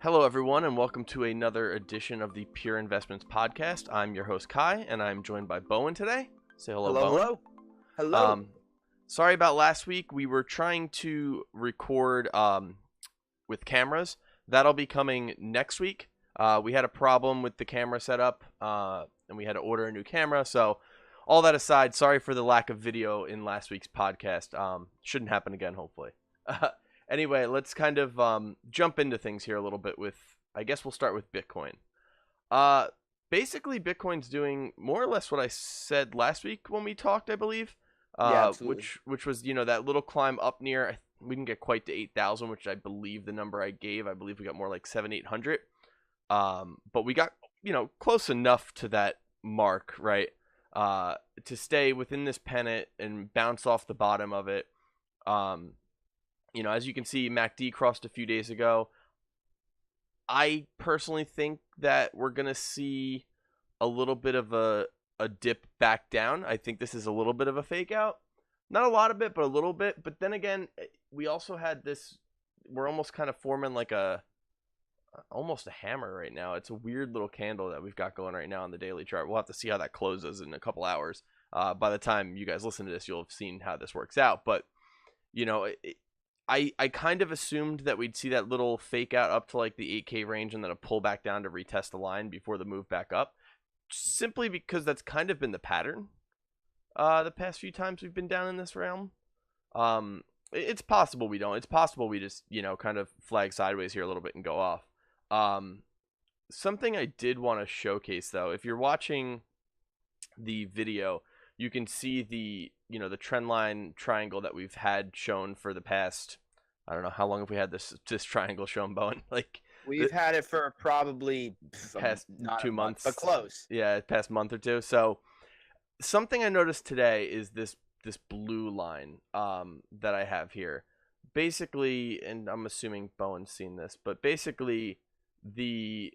Hello, everyone, and welcome to another edition of the Pure Investments Podcast. I'm your host, Kai, and I'm joined by Bowen today. Say hello, Hello, Bowen. hello. Hello. Um, Sorry about last week. We were trying to record with cameras. That'll be coming next week. We had a problem with the camera setup, and we had to order a new camera. So, all that aside, sorry for the lack of video in last week's podcast. Shouldn't happen again, hopefully. Anyway, let's kind of jump into things here a little bit with, I guess we'll start with Bitcoin. Uh, Basically, Bitcoin's doing more or less what I said last week when we talked, I believe. Yeah, absolutely. Which was, that little climb up near, we didn't get quite to 8,000, which I believe the number I gave. I believe we got more like 700-800. But we got, close enough to that mark, right? To stay within this pennant and bounce off the bottom of it. As you can see, MACD crossed a few days ago. I personally think that we're going to see a little bit of a dip back down. I think this is a little bit of a fake out. Not a lot of it, but a little bit. But then again, we also had this, we're almost kind of forming like almost a hammer right now. It's a weird little candle that we've got going right now on the daily chart. We'll have to see how that closes in a couple hours. By the time you guys listen to this, you'll have seen how this works out. But, I kind of assumed that we'd see that little fake out up to like the 8K range and then a pull back down to retest the line before the move back up. Simply because that's kind of been the pattern the past few times we've been down in this realm. It's possible we don't. It's possible we just, kind of flag sideways here a little bit and go off. Something I did want to showcase, though, if you're watching the video, you can see the trend line triangle that we've had shown for the past, I don't know, how long have we had this triangle shown, Bowen? Like, We've had it for probably past not 2 months. but close. Yeah, past month or two. So something I noticed today is this blue line that I have here. Basically, and I'm assuming Bowen's seen this, but basically the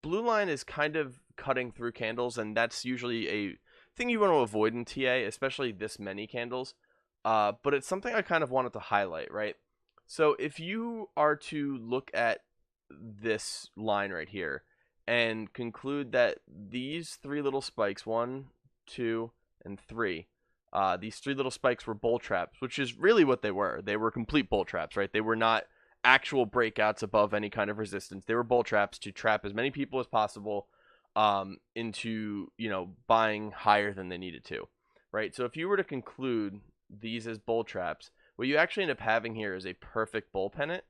blue line is kind of cutting through candles, and that's usually a thing you want to avoid in TA, especially this many candles. But it's something I kind of wanted to highlight, right? So if you are to look at this line right here and conclude that these three little spikes, 1, 2, and 3, these three little spikes were bull traps, which is really what they were. They were complete bull traps, right? They were not actual breakouts above any kind of resistance. They were bull traps to trap as many people as possible into, buying higher than they needed to, right? So if you were to conclude these as bull traps, what you actually end up having here is a perfect bull pennant.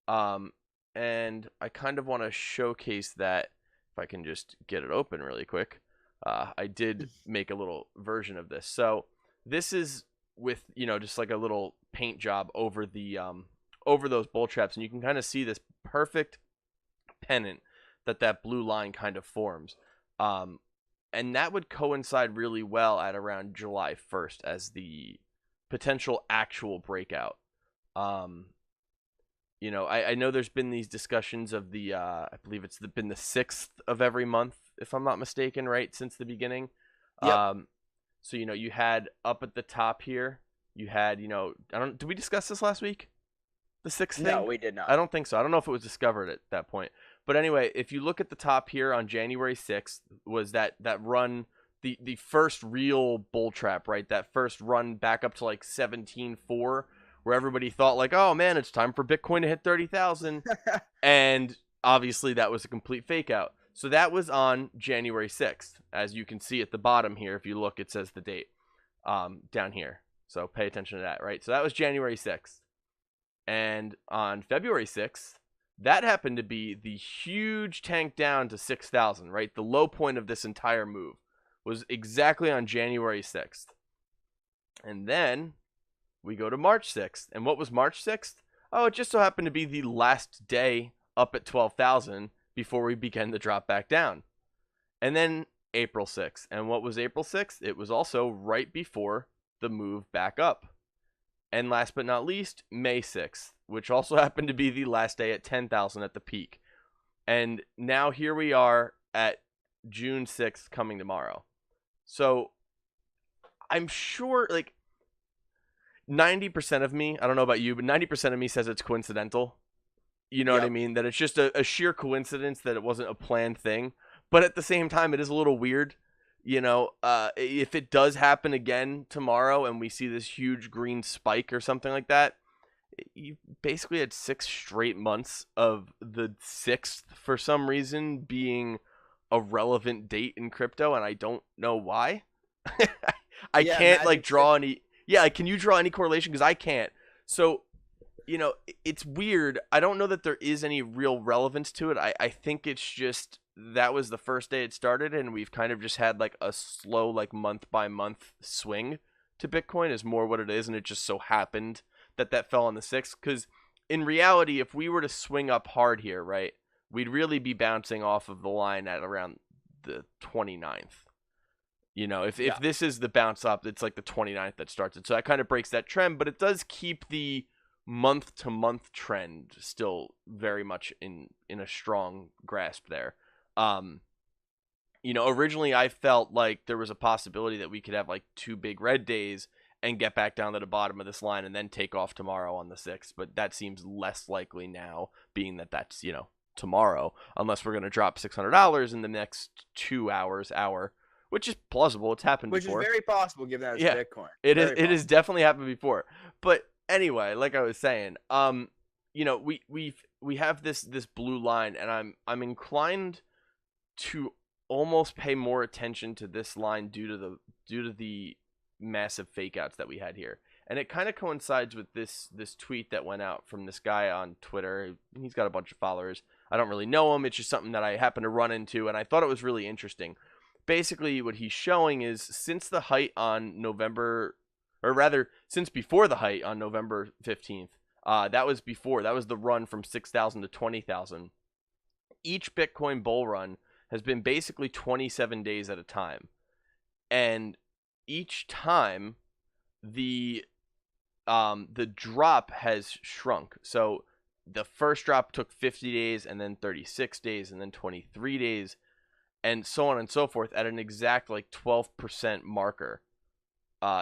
And I kind of want to showcase that if I can just get it open really quick. I did make a little version of this. So this is with, just like a little paint job over the over those bull traps, and you can kind of see this perfect pennant that blue line kind of forms. And that would coincide really well at around July 1st as the potential actual breakout. I know there's been these discussions of the, I believe it's been the 6th of every month, if I'm not mistaken, right, since the beginning. Yep. So, you had up at the top here, you had, did we discuss this last week? The 6th thing? No, we did not. I don't think so. I don't know if it was discovered at that point. But anyway, if you look at the top here on January 6th, was that run, the first real bull trap, right? That first run back up to like 17.4, where everybody thought like, oh man, it's time for Bitcoin to hit 30,000. And obviously that was a complete fake out. So that was on January 6th. As you can see at the bottom here, if you look, it says the date down here. So pay attention to that, right? So that was January 6th. And on February 6th, that happened to be the huge tank down to 6,000, right? The low point of this entire move was exactly on January 6th. And then we go to March 6th. And what was March 6th? Oh, it just so happened to be the last day up at 12,000 before we began to drop back down. And then April 6th. And what was April 6th? It was also right before the move back up. And last but not least, May 6th, which also happened to be the last day at 10,000 at the peak. And now here we are at June 6th coming tomorrow. So I'm sure like 90% of me, I don't know about you, but 90% of me says it's coincidental. You know what I mean? That it's just a sheer coincidence that it wasn't a planned thing. But at the same time, it is a little weird. If it does happen again tomorrow and we see this huge green spike or something like that, you basically had 6 straight months of the 6th for some reason being a relevant date in crypto, and I don't know why. I can't like draw any. Yeah, can you draw any correlation? Because I can't. So, it's weird. I don't know that there is any real relevance to it. I think it's just that was the first day it started, and we've kind of just had like a slow, like month by month swing to Bitcoin is more what it is, and it just so happened that fell on the 6th. Because in reality, if we were to swing up hard here, right, we'd really be bouncing off of the line at around the 29th. If this is the bounce up, it's like the 29th that starts it. So that kind of breaks that trend, but it does keep the month to month trend still very much in a strong grasp there. Originally I felt like there was a possibility that we could have like 2 big red days and get back down to the bottom of this line and then take off tomorrow on the 6th. But that seems less likely now, being that that's, tomorrow, unless we're going to drop $600 in the next 2 hours, which is plausible. It's happened before. Which is very possible given that it's Bitcoin. It has definitely happened before. But anyway, like I was saying, we have this blue line, and I'm inclined to almost pay more attention to this line due to the massive fake outs that we had here. And it kind of coincides with this tweet that went out from this guy on Twitter. He's got a bunch of followers. I don't really know him. It's just something that I happened to run into, and I thought it was really interesting. Basically, what he's showing is since the height on since before the height on November 15th, that was the run from 6,000 to 20,000. Each Bitcoin bull run has been basically 27 days at a time. And each time the drop has shrunk. So the first drop took 50 days, and then 36 days, and then 23 days, and so on and so forth at an exact like 12% marker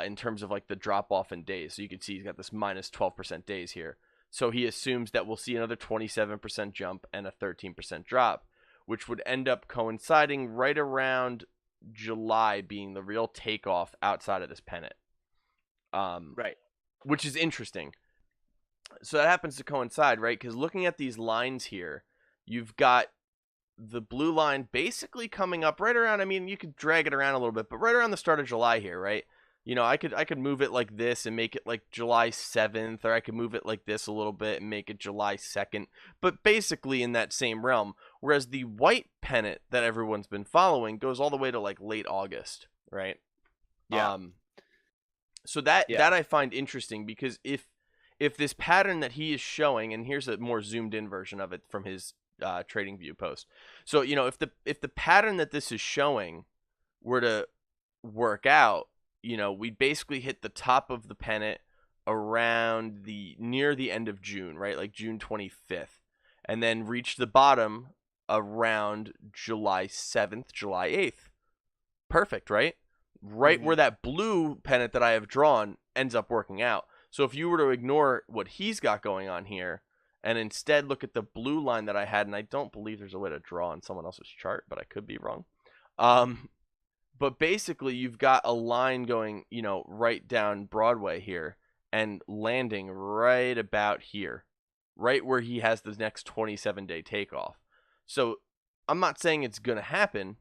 in terms of like the drop off in days. So you can see he's got this minus 12% days here. So he assumes that we'll see another 27% jump and a 13% drop, which would end up coinciding right around July being the real takeoff outside of this pennant. Right. Which is interesting. So that happens to coincide, right? Because looking at these lines here, you've got the blue line basically coming up right around, I mean, you could drag it around a little bit, but right around the start of July here, right? I could move it like this and make it like July 7th, or I could move it like this a little bit and make it July 2nd, but basically in that same realm. Whereas the white pennant that everyone's been following goes all the way to like late August, right? Yeah. So that I find interesting, because if this pattern that he is showing, and here's a more zoomed in version of it from his trading view post. So, if the pattern that this is showing were to work out, we'd basically hit the top of the pennant around near the end of June, right? Like June 25th, and then reach the bottom around July 7th, July 8th. Perfect, right? Right where that blue pennant that I have drawn ends up working out. So if you were to ignore what he's got going on here and instead look at the blue line that I had, and I don't believe there's a way to draw on someone else's chart, but I could be wrong. But basically you've got a line going, right down Broadway here and landing right about here, right where he has the next 27-day takeoff. So I'm not saying it's going to happen,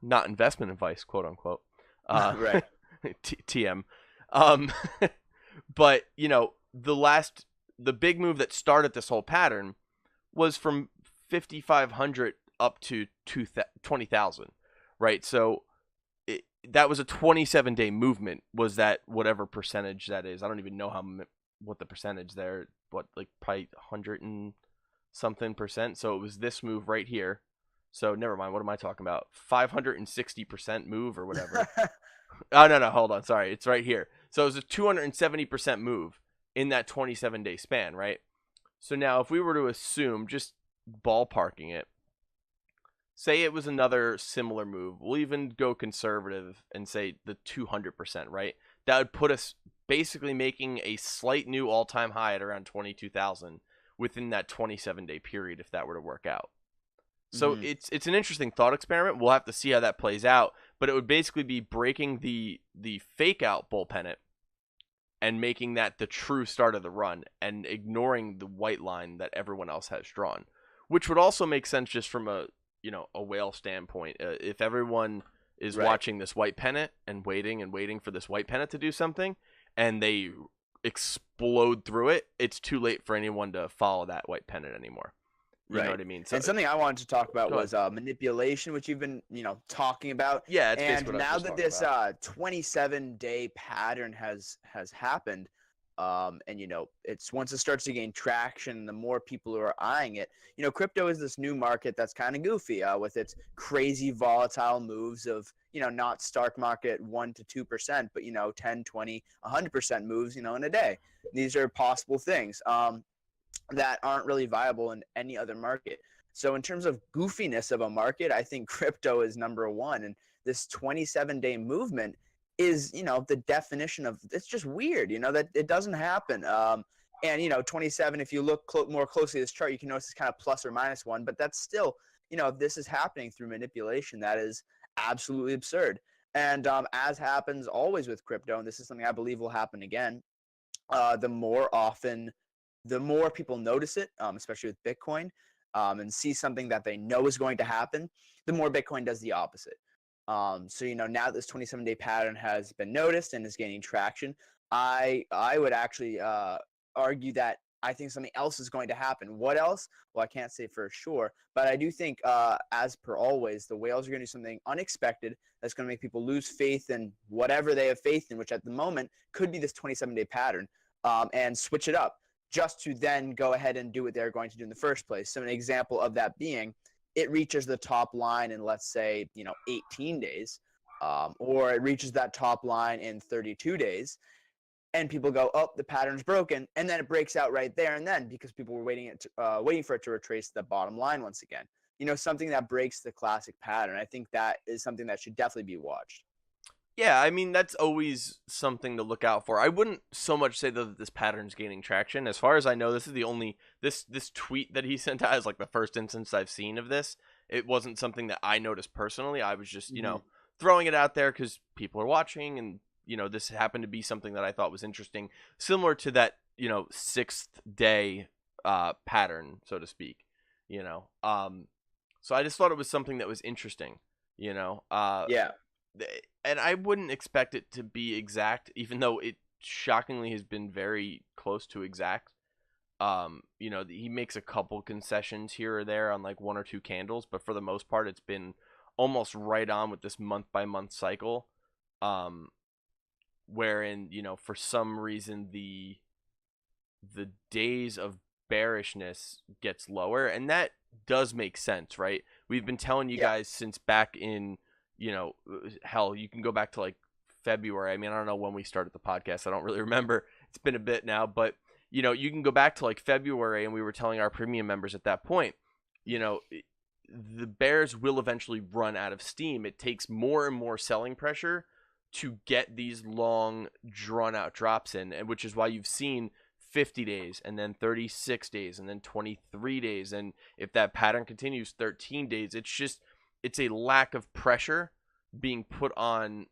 not investment advice, quote unquote. Right. TM. But, the big move that started this whole pattern was from 5,500 up to 20,000, right? So that was a 27-day movement. Was that whatever percentage that is? I don't even know what the percentage there, like probably 100 and something percent. So it was this move right here. So never mind. What am I talking about? 560% move or whatever. Oh, no, hold on. Sorry. It's right here. So it was a 270% move in that 27-day span, right? So now if we were to assume, just ballparking it, say it was another similar move, we'll even go conservative and say the 200%, right? That would put us basically making a slight new all-time high at around 22,000, within that 27-day period if that were to work out. So it's an interesting thought experiment. We'll have to see how that plays out, but it would basically be breaking the fake out bull pennant and making that the true start of the run and ignoring the white line that everyone else has drawn, which would also make sense just from a whale standpoint. If everyone is watching this white pennant and waiting for this white pennant to do something, and they explode through it, it's too late for anyone to follow that white pennant anymore. You know what I mean? So, and something I wanted to talk about was manipulation, which you've been, talking about. Yeah, and now that this 27-day pattern has happened, and it's once it starts to gain traction, the more people who are eyeing it. Crypto is this new market that's kind of goofy with its crazy volatile moves of not stock market 1 to 2%, but 10, 20, 100% moves in a day. These are possible things. That aren't really viable in any other market. So in terms of goofiness of a market, I think crypto is number one. And this 27-day movement is, the definition of, it's just weird, that it doesn't happen. And 27, if you look more closely at this chart, you can notice it's kind of plus or minus one, but that's still, if this is happening through manipulation, that is absolutely absurd. And as happens always with crypto, and this is something I believe will happen again, the more people notice it, especially with Bitcoin, and see something that they know is going to happen, the more Bitcoin does the opposite. So, now this 27-day pattern has been noticed and is gaining traction, I would actually argue that I think something else is going to happen. What else? Well, I can't say for sure, but I do think, as per always, the whales are going to do something unexpected that's going to make people lose faith in whatever they have faith in, which at the moment could be this 27-day pattern, and switch it up, just to then go ahead and do what they're going to do in the first place. So an example of that being, it reaches the top line in, let's say, 18 days, or it reaches that top line in 32 days, and people go, oh, the pattern's broken, and then it breaks out right there and then because people were waiting for it to retrace the bottom line once again. Something that breaks the classic pattern. I think that is something that should definitely be watched. Yeah, I mean, that's always something to look out for. I wouldn't so much say that this pattern's gaining traction. As far as I know, this is the only this tweet that he sent out is like the first instance I've seen of this. It wasn't something that I noticed personally. I was just, throwing it out there because people are watching, and this happened to be something that I thought was interesting, similar to that 6th day pattern, so to speak. So I just thought it was something that was interesting. Yeah. And I wouldn't expect it to be exact, even though it shockingly has been very close to exact. He makes a couple concessions here or there on like 1 or 2 candles, but for the most part, it's been almost right on with this month-by-month cycle. Wherein, for some reason, the days of bearishness gets lower, and that does make sense, right? We've been telling you guys since back in, hell, you can go back to like February. I mean, I don't know when we started the podcast. I don't really remember. It's been a bit now, but you can go back to like February, and we were telling our premium members at that point, the bears will eventually run out of steam. It takes more and more selling pressure to get these long drawn out drops in, and which is why you've seen 50 days and then 36 days and then 23 days. And if that pattern continues 13 days, it's a lack of pressure being put on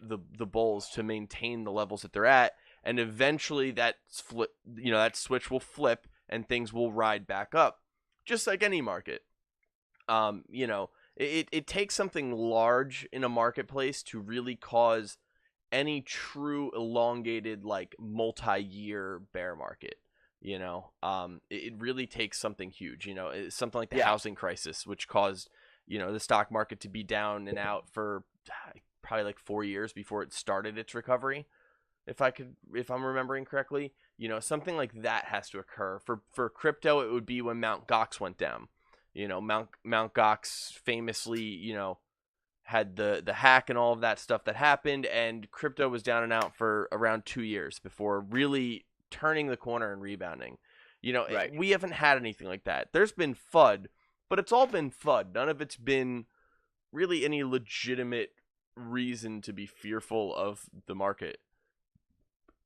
the bulls to maintain the levels that they're at, and eventually that switch will flip and things will ride back up, just like any market. It takes something large in a marketplace to really cause any true elongated like multi-year bear market. It really takes something huge. It's something like the housing crisis, which caused the stock market to be down and out for probably like 4 years before it started its recovery, if I'm remembering correctly. Something like that has to occur. For crypto, it would be when Mt. Gox went down. Mt. Gox famously had the hack and all of that stuff that happened, and crypto was down and out for around 2 years before really turning the corner and rebounding. Right. We haven't had anything like that. There's been FUD, but it's all been FUD. None of it's been really any legitimate reason to be fearful of the market.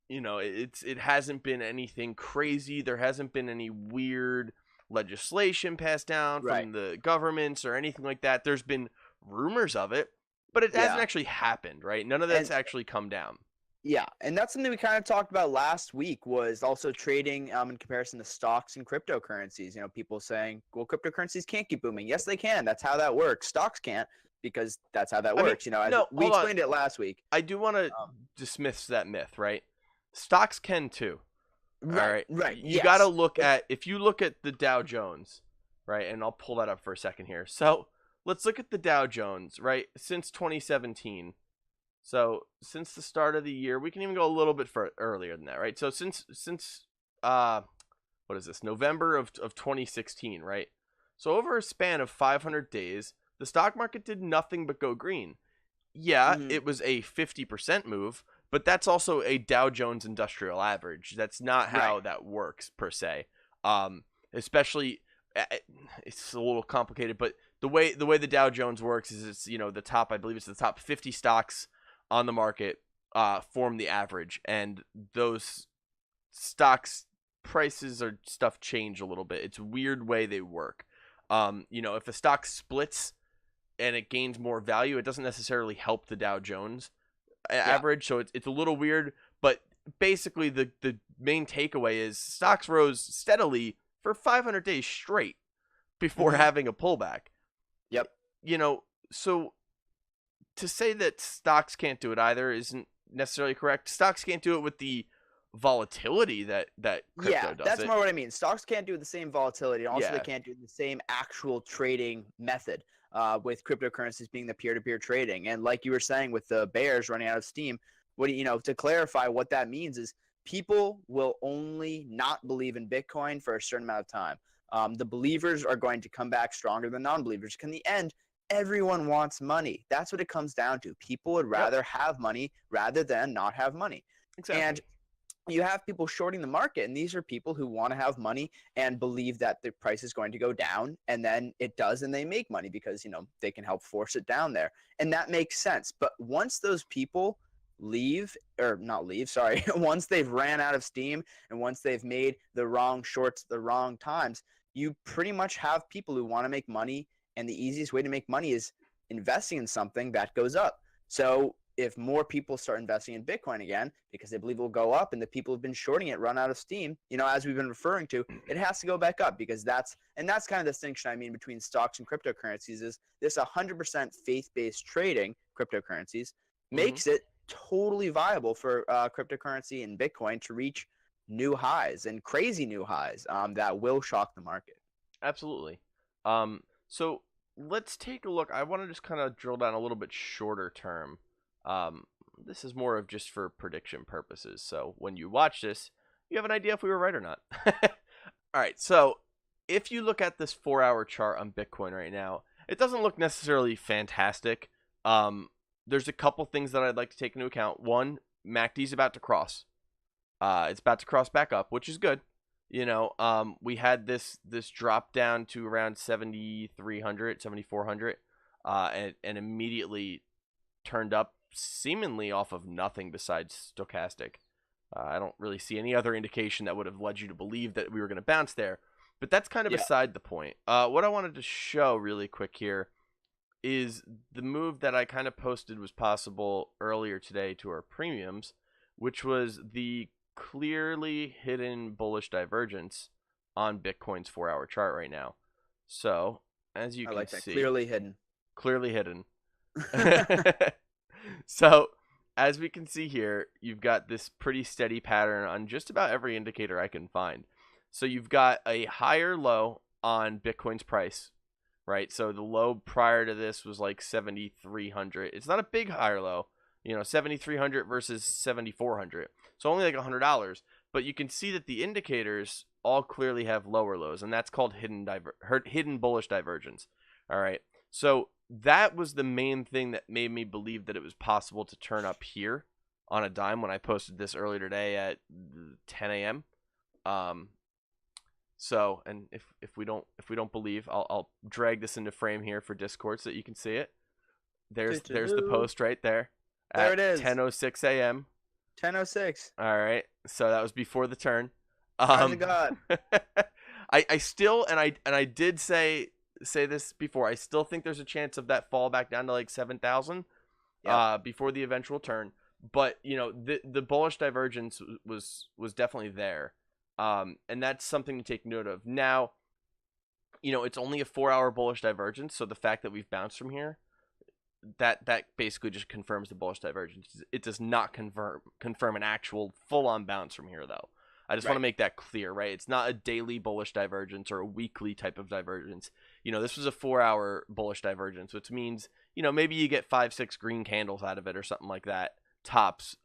it hasn't been anything crazy. There hasn't been any weird legislation passed down Right. from the governments or anything like that. There's been rumors of it, but it hasn't Yeah. actually happened, right? None of that's And actually come down. yeah, and that's something we kind of talked about last week was also trading in comparison to stocks and cryptocurrencies. People saying, well, cryptocurrencies can't keep booming. Yes, they can. That's how that works. Stocks can't because that's how that I mean, works. As no, we hold on. explained it last week. I do want to Um, dismiss that myth, right? Stocks can too. All right, right. right, You got to yes. look at, if you look at the Dow Jones, right? And I'll pull that up for a second here. So let's look at the Dow Jones, right? Since 2017. So since the start of the year, we can even go a little bit earlier than that, right? So since what is this? November of 2016, right? So over a span of 500 days, the stock market did nothing but go green. Yeah, Mhm. it was a 50% move, but that's also a Dow Jones Industrial Average. That's not Right. how that works per se. Especially, it's a little complicated, but the way the Dow Jones works is it's the top. I believe it's the top 50 stocks on the market form the average, and those stocks prices or stuff change a little bit. It's a weird way they work. If a stock splits and it gains more value, it doesn't necessarily help the Dow Jones Yeah. average. So it's a little weird, but basically the main takeaway is stocks rose steadily for 500 days straight before Mhm. having a pullback. Yep. You know, so to say that stocks can't do it either isn't necessarily correct. Stocks can't do it with the volatility that Yeah, crypto does that's it. more what I mean. Stocks can't do the same volatility, and also they Yeah. can't do the same actual trading method. With cryptocurrencies being the peer-to-peer trading, and like you were saying, with the bears running out of steam, to clarify what that means is people will only not believe in Bitcoin for a certain amount of time. The believers are going to come back stronger than non-believers. In the end, everyone wants money. That's what it comes down to. People would Yep. rather have money rather than not have money, and Exactly. you have people shorting the market, and these are people who want to have money and believe that the price is going to go down, and then it does, and they make money because they can help force it down there, and that makes sense. But once those people leave, or not leave, sorry, once they've ran out of steam and once they've made the wrong shorts at the wrong times, you pretty much have people who want to make money, and the easiest way to make money is investing in something that goes up. So if more people start investing in Bitcoin again because they believe it will go up, and the people who've been shorting it run out of steam, as we've been referring to, it has to go back up, because that's kind of the distinction I mean between stocks and cryptocurrencies is this 100% faith-based trading cryptocurrencies Hmm. makes it totally viable for cryptocurrency and Bitcoin to reach new highs and crazy new highs that will shock the market. Absolutely. So let's take a look. I want to just kind of drill down a little bit shorter term. Um, this is more of just for prediction purposes. So when you watch this, you have an idea if we were right or not. All right. So if you look at this 4-hour chart on Bitcoin right now, it doesn't look necessarily fantastic. Um, there's a couple things that I'd like to take into account. One, MACD's about to cross. It's about to cross back up, which is good. We had this drop down to around 7,300, 7,400, and immediately turned up seemingly off of nothing besides stochastic. I don't really see any other indication that would have led you to believe that we were going to bounce there. But that's kind of Yeah. beside the point. What I wanted to show really quick here is the move that I kind of posted was possible earlier today to our premiums, which was the clearly hidden bullish divergence on Bitcoin's 4-hour chart right now. So, as you I can like that. see, Clearly hidden. clearly hidden. So, as we can see here, you've got this pretty steady pattern on just about every indicator I can find. So, you've got a higher low on Bitcoin's price, right? So, the low prior to this was like 7,300. It's not a big higher low, 7,300 versus 7,400. So, only like $100. But you can see that the indicators all clearly have lower lows, and that's called hidden bullish divergence. All right. So that was the main thing that made me believe that it was possible to turn up here on a dime when I posted this earlier today at 10 a.m. Um, and if we don't believe, I'll drag this into frame here for Discord so that you can see it. There's the Doo-doo-doo. post right there There it at is. 10:06 a.m. 10:06. All right, so that was before the turn. Eyes of Um, God. I still and I did say this before. I still think there's a chance of that fall back down to like 7,000 Yep. before the eventual turn. But the bullish divergence was definitely there, and that's something to take note of. Now, it's only a 4 hour bullish divergence, so the fact that we've bounced from here, that basically just confirms the bullish divergence. It does not confirm an actual full on bounce from here, though. I just want to Right. make that clear, right? It's not a daily bullish divergence or a weekly type of divergence. This was a 4 hour bullish divergence, which means maybe you get 5-6 green candles out of it or something like that tops.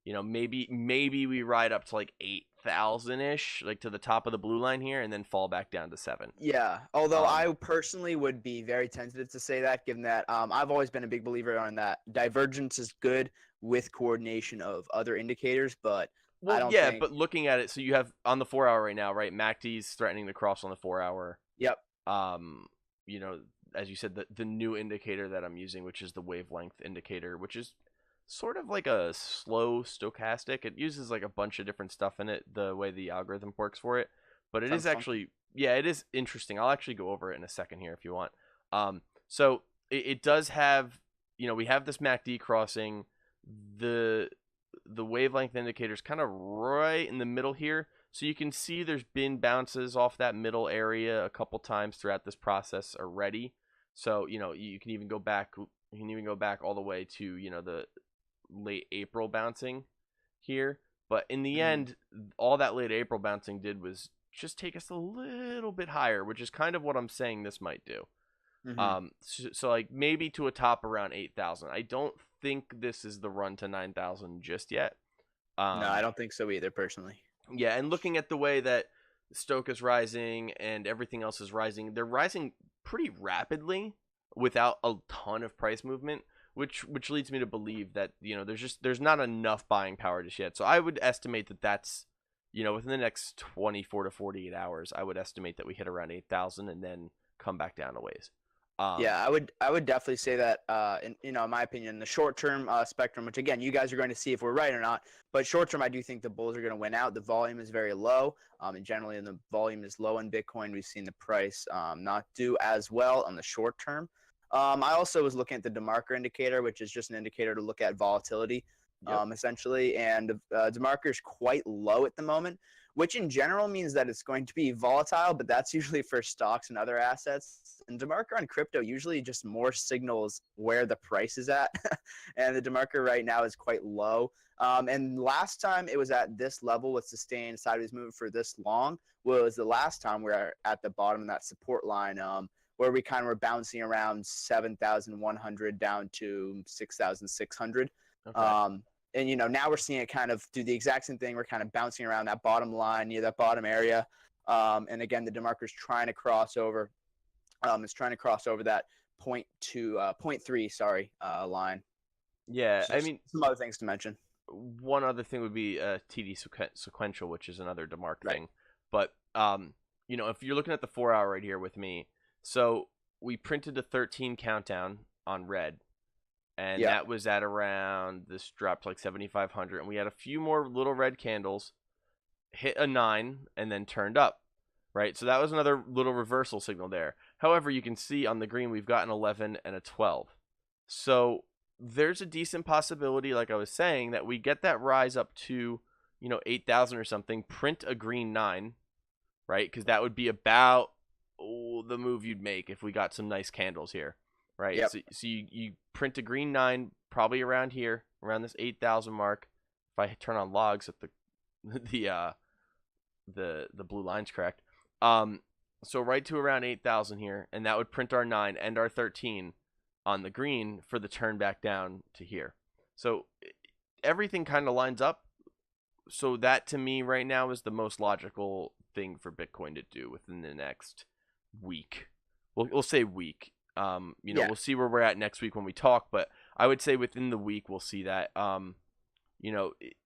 Maybe we ride up to like 8,000 ish, like to the top of the blue line here, and then fall back down to 7. Yeah, although Um, I personally would be very tentative to say that, given that I've always been a big believer on that divergence is good with coordination of other indicators, but I Well, don't yeah, think. but looking at it, so you have on the 4 hour right now, right? MACD's threatening to cross on the 4 hour. Yep. Um, you know, as you said, the new indicator that I'm using, which is the wavelength indicator, which is sort of like a slow stochastic. It uses like a bunch of different stuff in it, the way the algorithm works for it. But it is Sounds funky. actually, yeah, it is interesting. I'll actually go over it in a second here if you want. So it does have, we have this MACD crossing. The wavelength indicator is kind of right in the middle here. So you can see there's been bounces off that middle area a couple times throughout this process already. So, you can even go back all the way to, the late April bouncing here. But in the Hmm. end, all that late April bouncing did was just take us a little bit higher, which is kind of what I'm saying this might do. Hmm. So like maybe to a top around 8,000. I don't think this is the run to 9,000 just yet. No, I Um, don't think so either, personally. yeah, and looking at the way that Stoke is rising and everything else is rising, they're rising pretty rapidly without a ton of price movement, which leads me to believe that there's not enough buying power just yet. So I would estimate that that's within the next 24 to 48 hours, I would estimate that we hit around 8,000 and then come back down a ways. Yeah, I would definitely say that in my opinion, the short term spectrum, which again you guys are going to see if we're right or not, but short term I do think the bulls are going to win out. The volume is very low, and generally when the volume is low in Bitcoin, we've seen the price not do as well on the short term. I also was looking at the DeMarker indicator, which is just an indicator to look at volatility, Yep. essentially, and DeMarker is quite low at the moment, which in general means that it's going to be volatile, but that's usually for stocks and other assets. And DeMarker on crypto usually just more signals where the price is at. And the DeMarker right now is quite low. And last time it was at this level with sustained sideways movement for this long was the last time we were at the bottom of that support line, where we kind of were bouncing around 7,100 down to 6,600. Okay. Um, and now we're seeing it kind of do the exact same thing. We're kind of bouncing around that bottom line near that bottom area. And again, the DeMarker's trying to cross over. It's trying to cross over that point 3, line. Yeah, So I just mean, some other things to mention. one other thing would be TD sequential, which is another DeMark Right. thing. But if you're looking at the 4 hour right here with me, so we printed a 13 countdown on red, and Yeah. that was at around this dropped like 7,500, and we had a few more little red candles, hit a 9, and then turned up. Right, so that was another little reversal signal there. However, you can see on the green we've got an 11 and a 12. So there's a decent possibility, like I was saying, that we get that rise up to 8,000 or something, print a green 9, right? Because that would be about the move you'd make if we got some nice candles here, right? Yep. So you print a green 9 probably around here, around this 8,000 mark. If I turn on logs, if the the blue line's correct. So right to around 8,000 here, and that would print our 9 and our 13 on the green for the turn back down to here. So everything kind of lines up. So that to me right now is the most logical thing for Bitcoin to do within the next week. We'll say week. Yeah. We'll see where we're at next week when we talk, but I would say within the week we'll see that.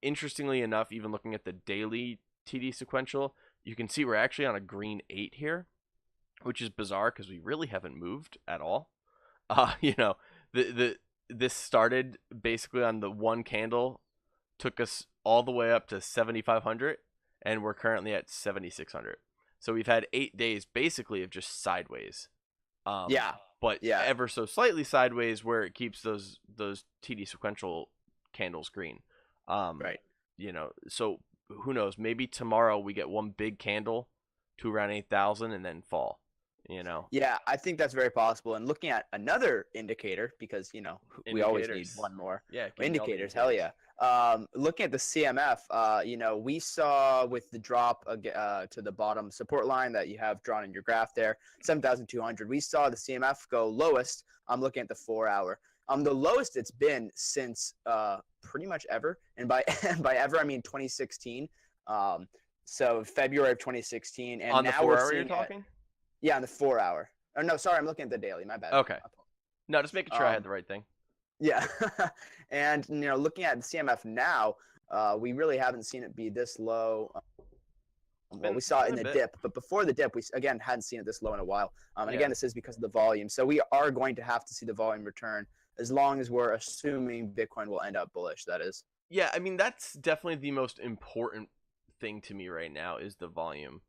Interestingly enough, even looking at the daily TD sequential, you can see we're actually on a green 8 here, which is bizarre because we really haven't moved at all. The this started basically on the one candle took us all the way up to 7,500, and we're currently at 7,600. So we've had 8 days basically of just sideways. Yeah. But Yeah. ever so slightly sideways where it keeps those TD sequential candles green. Right. So who knows? Maybe tomorrow we get one big candle to around 8,000 and then fall. Yeah, I think that's very possible. And looking at another indicator, because we always need Indicators. one more. Yeah, give me all the Indicators, hell yeah. Looking at the CMF, we saw with the drop to the bottom support line that you have drawn in your graph there, 7,200. We saw the CMF go lowest. I'm looking at the 4-hour. The lowest it's been since pretty much ever, and by by ever I mean 2016. So February of 2016, and on the now 4 we're hour you're seeing talking? yeah, on the 4-hour. Oh no, sorry, I'm looking at the daily. My bad. Okay. No, just making sure I had the right thing. Yeah, and looking at the CMF now, we really haven't seen it be this low. Well, we saw it in the dip, but before the dip, we again hadn't seen it this low in a while. And again, this is because of the volume. So we are going to have to see the volume return as long as we're assuming Bitcoin will end up bullish. That is. Yeah, I mean that's definitely the most important thing to me right now is the volume.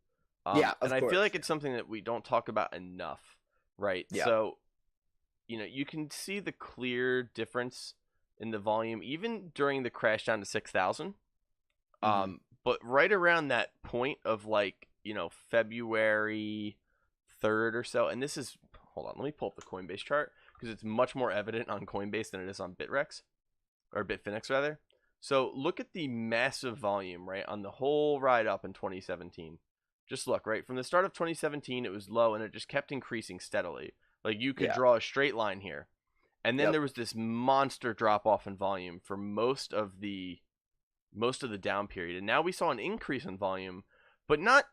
Yeah, of and course. I feel like it's something that we don't talk about enough, right? Yeah. So, you can see the clear difference in the volume even during the crash down to 6,000. But right around that point of February 3rd or so, and this is, hold on, let me pull up the Coinbase chart because it's much more evident on Coinbase than it is on Bitrex, or Bitfinex rather. So look at the massive volume, right, on the whole ride up in 2017. Just look, right, from the start of 2017, it was low, and it just kept increasing steadily. Like, you could draw a straight line here. And then there was this monster drop-off in volume for most of the down period. And now we saw an increase in volume, but not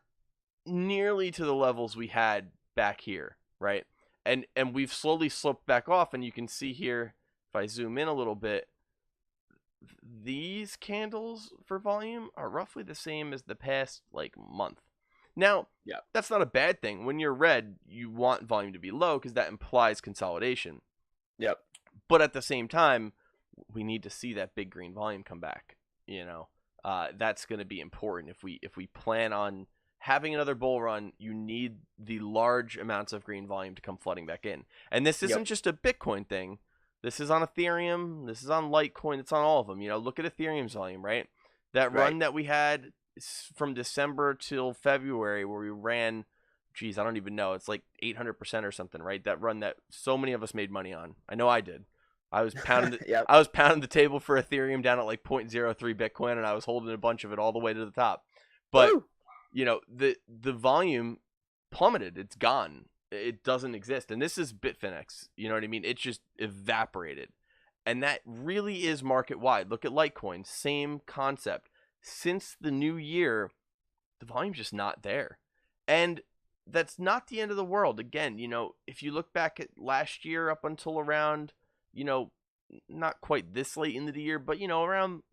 nearly to the levels we had back here, right? And we've slowly sloped back off, and you can see here, if I zoom in a little bit, these candles for volume are roughly the same as the past month. Now, that's not a bad thing. When you're red, you want volume to be low because that implies consolidation. Yep. But at the same time, we need to see that big green volume come back. That's going to be important if we plan on having another bull run. You need the large amounts of green volume to come flooding back in. And this isn't just a Bitcoin thing. This is on Ethereum. This is on Litecoin. It's on all of them. Look at Ethereum's volume, right? That run that we had from December till February where we ran, geez, I don't even know. It's like 800% or something, right? That run that so many of us made money on. I know I did. I was pounding I was pounding the table for Ethereum down at 0.03 Bitcoin, and I was holding a bunch of it all the way to the top. But the volume plummeted. It's gone. It doesn't exist. And this is Bitfinex. You know what I mean? It just evaporated. And that really is market wide. Look at Litecoin, same concept. Since the new year, the volume's just not there. And that's not the end of the world. Again, if you look back at last year up until around, not quite this late into the year, but, around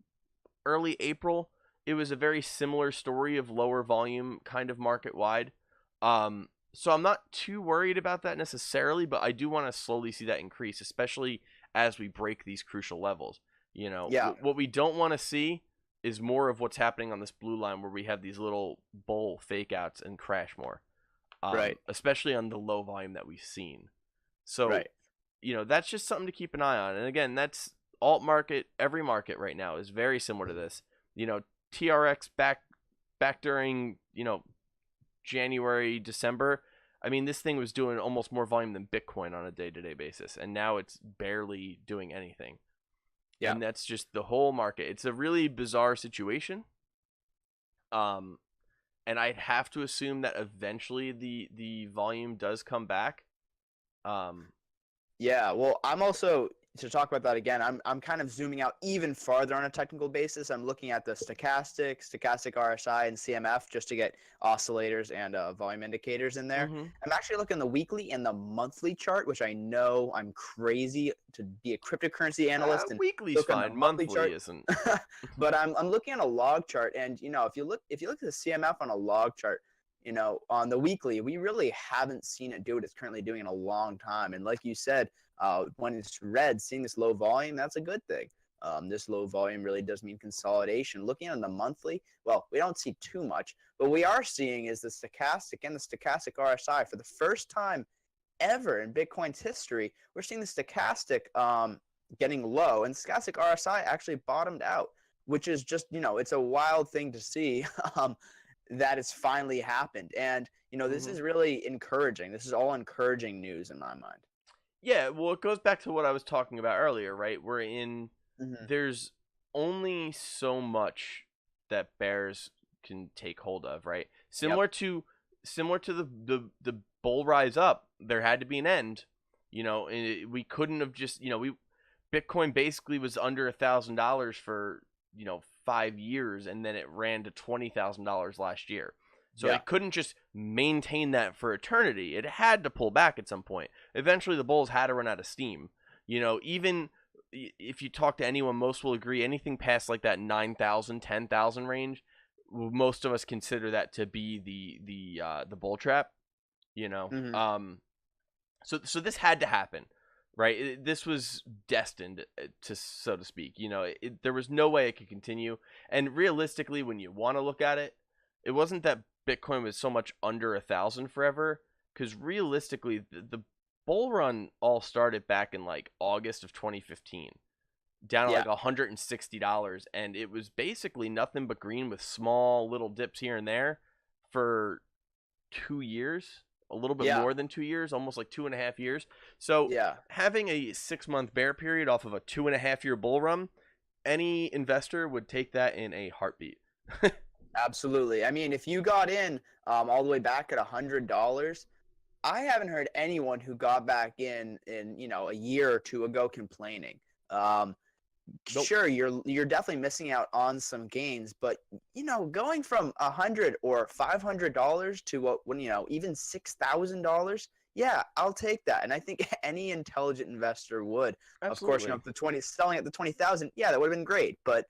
early April, it was a very similar story of lower volume kind of market wide. So I'm not too worried about that necessarily, but I do want to slowly see that increase, especially as we break these crucial levels. What we don't want to see is more of what's happening on this blue line where we have these little bull fake outs and crash more. Especially on the low volume that we've seen. So, that's just something to keep an eye on. And again, that's alt market. Every market right now is very similar to this. TRX back during, January, December. I mean, this thing was doing almost more volume than Bitcoin on a day-to-day basis. And now it's barely doing anything. Yeah. And that's just the whole market. It's a really bizarre situation. And I'd have to assume that eventually the volume does come back. Yeah, well, I'm also, to talk about that again, I'm kind of zooming out even farther on a technical basis. I'm looking at the stochastic RSI, and CMF just to get oscillators and volume indicators in there. I'm actually looking at the weekly and the monthly chart, which I know I'm crazy to be a cryptocurrency analyst. And weekly's fine, monthly isn't. But I'm looking at a log chart, and if you look at the CMF on a log chart, on the weekly, we really haven't seen it do what it's currently doing in a long time. And like you said, when it's red, seeing this low volume, that's a good thing. This low volume really does mean consolidation. Looking on the monthly, well, we don't see too much. What we are seeing is the stochastic and the stochastic RSI for the first time ever in Bitcoin's history. We're seeing the stochastic getting low, and stochastic RSI actually bottomed out, which is just, it's a wild thing to see that it's finally happened. And, this is really encouraging. This is all encouraging news in my mind. Yeah, well, it goes back to what I was talking about earlier, right? There's only so much that bears can take hold of, right? Similar to the bull rise up, there had to be an end. We couldn't have just, Bitcoin basically was under $1,000 for 5 years, and then it ran to $20,000 last year. So it couldn't just maintain that for eternity. It had to pull back at some point. Eventually, the bulls had to run out of steam. Even if you talk to anyone, most will agree anything past like that 9,000, 10,000 range, most of us consider that to be the bull trap. So this had to happen, right? This was destined to, so to speak. There was no way it could continue. And realistically, when you want to look at it, it wasn't that Bitcoin was so much under 1,000 forever, because realistically, the bull run all started back in like August of 2015, down to like $160, and it was basically nothing but green with small little dips here and there for 2 years, a little bit more than 2 years, almost like 2.5 years. So having a 6-month bear period off of a 2.5-year bull run, any investor would take that in a heartbeat. Absolutely. I mean, if you got in all the way back at $100, I haven't heard anyone who got back in a year or two ago complaining. Nope. Sure, you're definitely missing out on some gains, but going from $100 or $500 to even $6,000, yeah, I'll take that. And I think any intelligent investor would. Absolutely. Of course, selling at the 20,000, yeah, that would have been great, but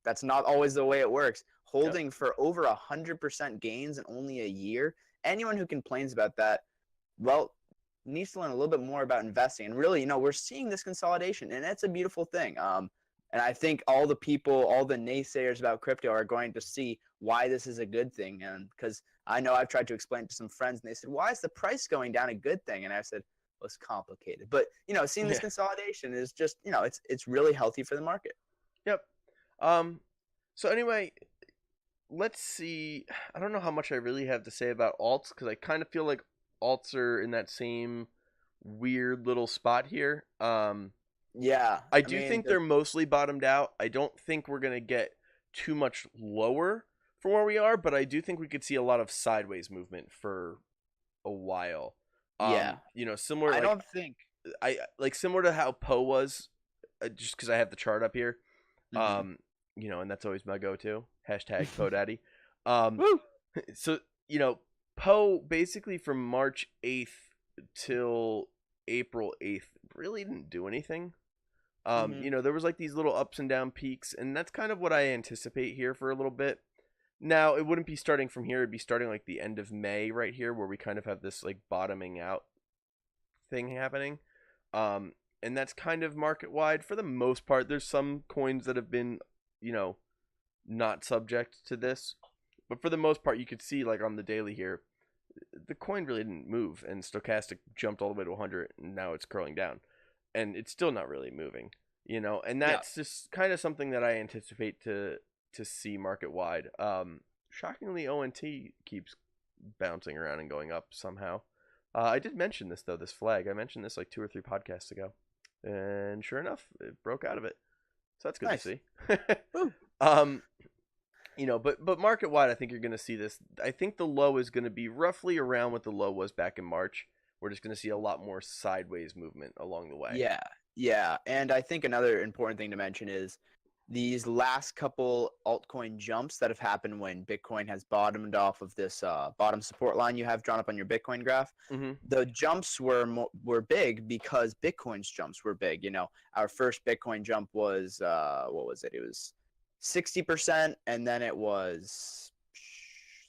that's not always the way it works. Holding for over 100% gains in only a year, anyone who complains about that, well, needs to learn a little bit more about investing. And really, we're seeing this consolidation, and it's a beautiful thing. And I think all the naysayers about crypto are going to see why this is a good thing. And because I know I've tried to explain to some friends, and they said, why is the price going down a good thing? And I said, well, it's complicated. But, seeing this consolidation is just, it's really healthy for the market. Yep. So anyway, let's see. I don't know how much I really have to say about alts, because I kind of feel like alts are in that same weird little spot here. I think they're mostly bottomed out. I don't think we're going to get too much lower from where we are, but I do think we could see a lot of sideways movement for a while. Similar. Similar to how Poe was, just because I have the chart up here. And that's always my go-to. Hashtag PoeDaddy. So, Poe basically from March 8th till April 8th really didn't do anything. There was like these little ups and down peaks, and that's kind of what I anticipate here for a little bit. Now, it wouldn't be starting from here. It'd be starting like the end of May right here, where we kind of have this like bottoming out thing happening. And that's kind of market wide for the most part. There's some coins that have been, not subject to this, but for the most part, you could see like on the daily here, the coin really didn't move, and stochastic jumped all the way to 100, and now it's curling down, and it's still not really moving, and that's just kind of something that I anticipate to see market wide. Shockingly, ONT keeps bouncing around and going up somehow. I did mention this though, this flag. I mentioned this like 2 or 3 podcasts ago, and sure enough, it broke out of it. So that's good to see. But market wide, I think you're going to see this. I think the low is going to be roughly around what the low was back in March. We're just going to see a lot more sideways movement along the way. Yeah. And I think another important thing to mention is these last couple altcoin jumps that have happened when Bitcoin has bottomed off of this bottom support line you have drawn up on your Bitcoin graph. The jumps were big because Bitcoin's jumps were big. Our first Bitcoin jump was what was it? It was 60%, and then it was,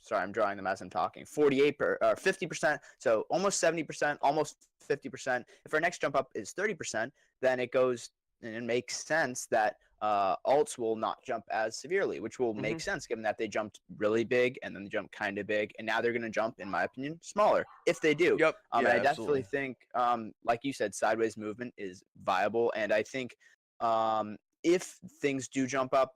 sorry, I'm drawing them as I'm talking, 50%, so almost 70%, almost 50%. If our next jump up is 30%, then it goes and it makes sense that alts will not jump as severely, which will Hmm. make sense given that they jumped really big and then they jumped kind of big, and now they're going to jump, in my opinion, smaller if they do. Yep. And Yeah, I definitely absolutely. think, like you said, sideways movement is viable, and I think if things do jump up,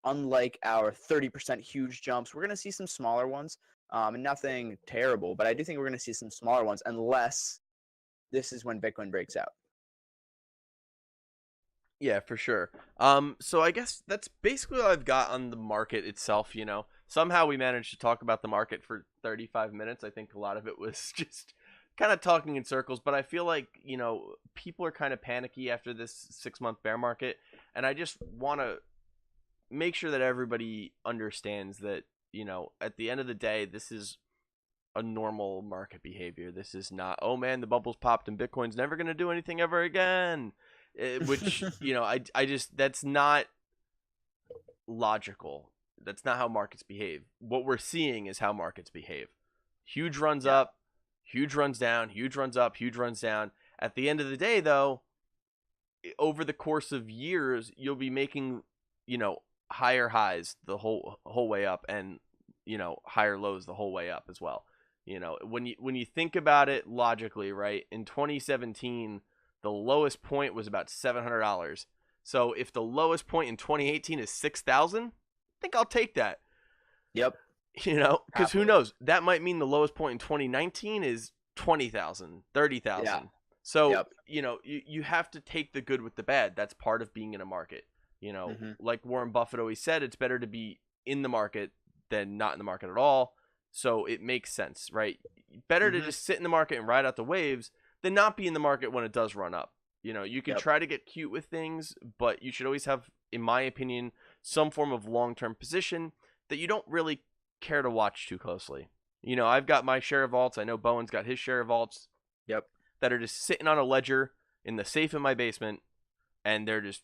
unlike our 30% huge jumps, we're going to see some smaller ones, and nothing terrible, but I do think we're going to see some smaller ones unless this is when Bitcoin breaks out. Yeah, for sure. So I guess that's basically all I've got on the market itself, Somehow we managed to talk about the market for 35 minutes. I think a lot of it was just kind of talking in circles, but I feel like, people are kind of panicky after this 6-month bear market, and I just want to make sure that everybody understands that, at the end of the day, this is a normal market behavior. This is not, oh man, the bubble's popped and Bitcoin's never going to do anything ever again. Which, I just, that's not logical. That's not how markets behave. What we're seeing is how markets behave. Huge runs Yeah. up, huge runs down, huge runs up, huge runs down. At the end of the day, though, over the course of years, you'll be making, higher highs the whole way up, and higher lows the whole way up as well. When you think about it logically, right? In 2017, the lowest point was about $700. So if the lowest point in 2018 is 6,000, I think I'll take that. Yep. Because who knows? That might mean the lowest point in 2019 is 20,000, 30,000. Yeah. So, Yep. You have to take the good with the bad. That's part of being in a market. Mhm. Like Warren Buffett always said, it's better to be in the market than not in the market at all. So it makes sense, right? Better to Mhm. just sit in the market and ride out the waves than not be in the market when it does run up. You can Yep. try to get cute with things, but you should always have, in my opinion, some form of long-term position that you don't really care to watch too closely. I've got my share of vaults. I know Bowen's got his share of vaults Yep. that are just sitting on a ledger in the safe in my basement, and they're just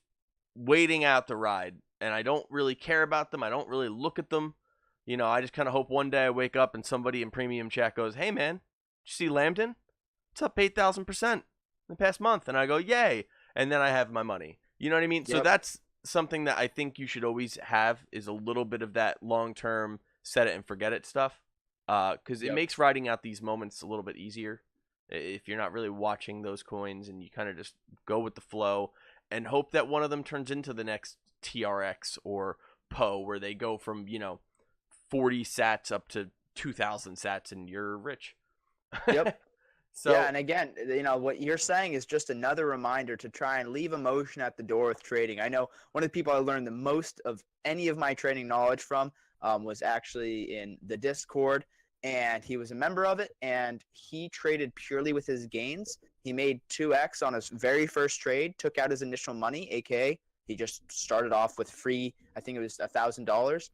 waiting out the ride. And I don't really care about them. I don't really look at them. I just kind of hope one day I wake up and somebody in premium chat goes, "Hey man, did you see Lambden? It's up 8,000% in the past month," and I go, "Yay!" And then I have my money. You know what I mean? So Yep. that's something that I think you should always have, is a little bit of that long term set it and forget it stuff, because it Yep. makes riding out these moments a little bit easier if you're not really watching those coins and you kind of just go with the flow and hope that one of them turns into the next TRX or PO, where they go from 40 sats up to 2,000 sats and you're rich. Yep. So Yeah, and again, what you're saying is just another reminder to try and leave emotion at the door with trading. I know one of the people I learned the most of any of my trading knowledge from was actually in the Discord, and he was a member of it, and he traded purely with his gains. He made 2x on his very first trade, took out his initial money, aka he just started off with free, I think it was $1,000,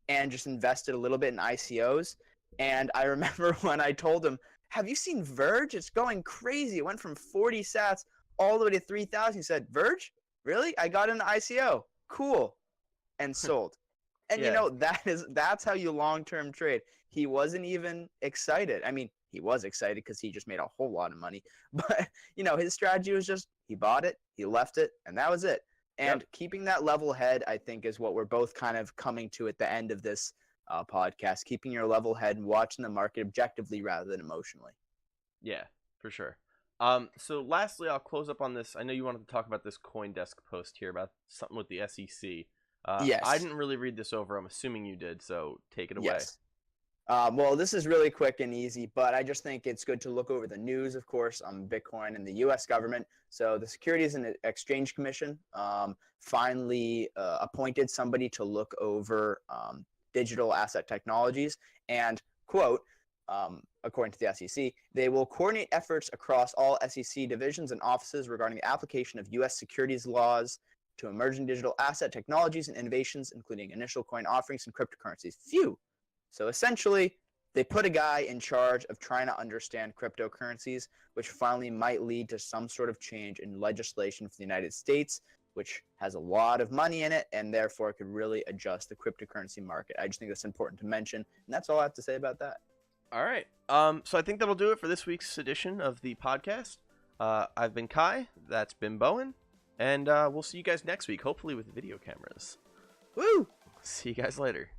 and just invested a little bit in ICOs. And I remember when I told him, have you seen Verge? It's going crazy. It went from 40 sats all the way to 3,000. He said, Verge? Really? I got into ICO. Cool. And sold. And yeah, that's how you long-term trade. He wasn't even excited. I mean, he was excited because he just made a whole lot of money. But, his strategy was just he bought it, he left it, and that was it. yep, And keeping that level head, I think, is what we're both kind of coming to at the end of this podcast, keeping your level head and watching the market objectively rather than emotionally. yeah, for sure. So lastly, I'll close up on this. I know you wanted to talk about this CoinDesk post here about something with the SEC. I Yes. didn't really read this over. I'm assuming you did, so take it away. Yes. Well, this is really quick and easy, but I just think it's good to look over the news, of course, on Bitcoin and the U.S. government. So the Securities and Exchange Commission finally appointed somebody to look over digital asset technologies. And, quote, according to the SEC, they will coordinate efforts across all SEC divisions and offices regarding the application of U.S. securities laws to emerging digital asset technologies and innovations, including initial coin offerings and cryptocurrencies. Phew. So essentially, they put a guy in charge of trying to understand cryptocurrencies, which finally might lead to some sort of change in legislation for the United States, which has a lot of money in it and therefore could really adjust the cryptocurrency market. I just think that's important to mention, and that's all I have to say about that. All right. So I think that'll do it for this week's edition of the podcast. I've been Kai. That's been Bowen. And we'll see you guys next week, hopefully with video cameras. Woo! See you guys later.